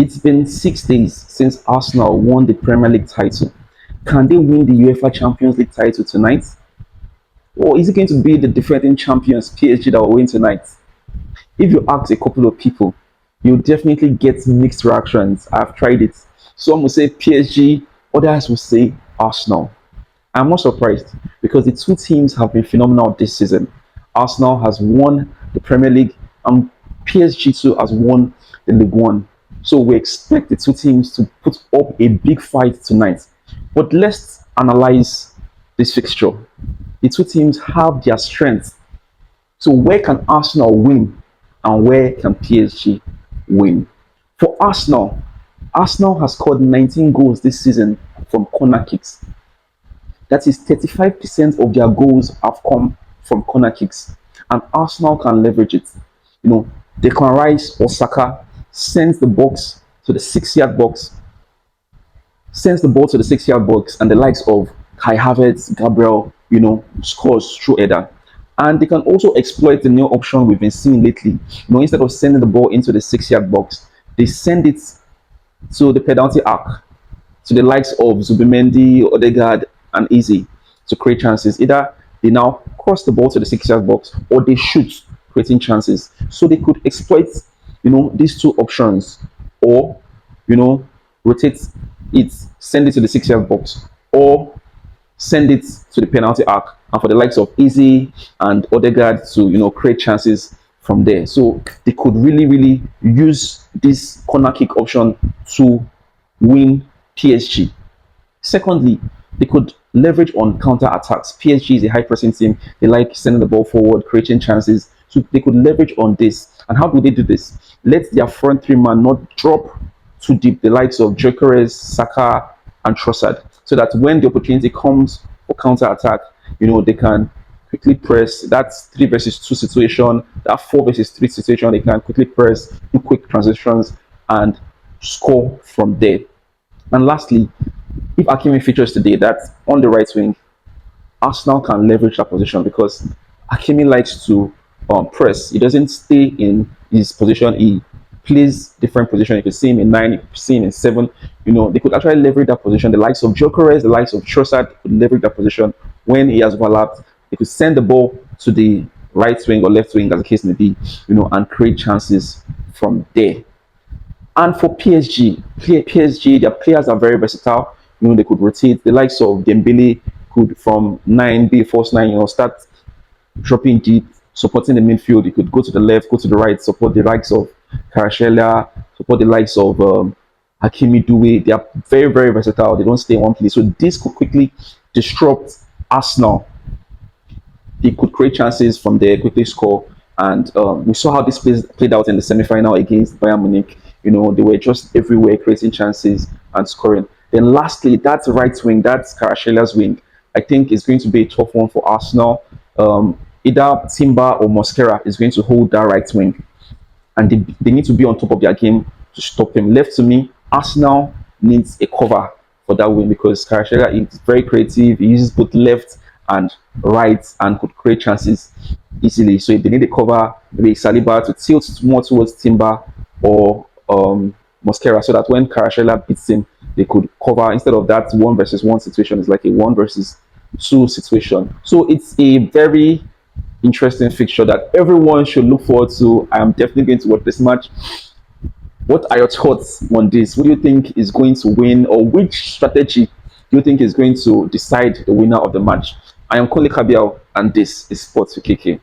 It's been 6 days since Arsenal won the Premier League title. Can they win the UEFA Champions League title tonight? Or is it going to be the defending champions PSG that will win tonight? If you ask a couple of people, you'll definitely get mixed reactions. I've tried it. Some will say PSG, others will say Arsenal. I'm not surprised because the two teams have been phenomenal this season. Arsenal has won the Premier League and PSG too has won the League One. So we expect the two teams to put up a big fight tonight. But let's analyze this fixture. The two teams have their strengths. So where can Arsenal win and where can PSG win? For Arsenal, Arsenal has scored 19 goals this season from corner kicks. That is 35% of their goals have come from corner kicks. And Arsenal can leverage it. Declan Rice or Saka sends the box to the 6 yard box, sends the ball to the 6 yard box, and the likes of Kai Havertz, Gabriel, scores through header. And they can also exploit the new option we've been seeing lately. Instead of sending the ball into the 6 yard box, they send it to the penalty arc, to the likes of Zubimendi, Odegaard, and Easy to create chances. Either they now cross the ball to the 6 yard box or they shoot, creating chances. So they could exploit, these two options, or, rotate it, send it to the 6 yard box, or send it to the penalty arc, and for the likes of Easy and Odegaard to, create chances from there. So they could really, really use this corner kick option to win PSG. Secondly, they could leverage on counter attacks. PSG is a high pressing team. They like sending the ball forward, creating chances. So they could leverage on this. And how do they do this? Let their front three man not drop too deep. The likes of Gyökeres, Saka, and Trossard, so that when the opportunity comes for counter attack, they can quickly press. That 3 versus 2 situation, that 4 versus 3 situation, they can quickly press, do quick transitions, and score from there. And lastly, if Hakimi features today, that's on the right wing, Arsenal can leverage that position because Hakimi likes to press. He doesn't stay in his position. He plays different position. You could see him in 9, you could see him in 7. They could actually leverage that position. The likes of Gyökeres, the likes of Trossard could leverage that position when he has overlapped. They could send the ball to the right wing or left wing, as the case may be, and create chances from there. And for PSG, their players are very versatile. They could rotate. The likes of Dembele could from 9 be a false 9, start dropping deep, supporting the midfield. You could go to the left, go to the right, support the likes of Kvaratskhelia, support the likes of Hakimi Doué. They are very, very versatile. They don't stay in one place. So this could quickly disrupt Arsenal. They could create chances from there, quickly score. And we saw how this played out in the semi-final against Bayern Munich. They were just everywhere creating chances and scoring. Then lastly, that's right wing, that's Kvaratskhelia wing. I think it's going to be a tough one for Arsenal. Either Timber or Mosquera is going to hold that right wing. And they need to be on top of their game to stop him. Left to me, Arsenal needs a cover for that wing because Kvaratskhelia is very creative. He uses both left and right and could create chances easily. So if they need a cover, maybe Saliba to tilt more towards Timber or Mosquera, so that when Kvaratskhelia beats him, they could cover. Instead of that 1 versus 1 situation, it's like a 1 versus 2 situation. So it's a very interesting fixture that everyone should look forward to. I am definitely going to watch this match. What are your thoughts on this? Who do you think is going to win, or which strategy do you think is going to decide the winner of the match? I am Kole Kabiao, and this is Sports with KK.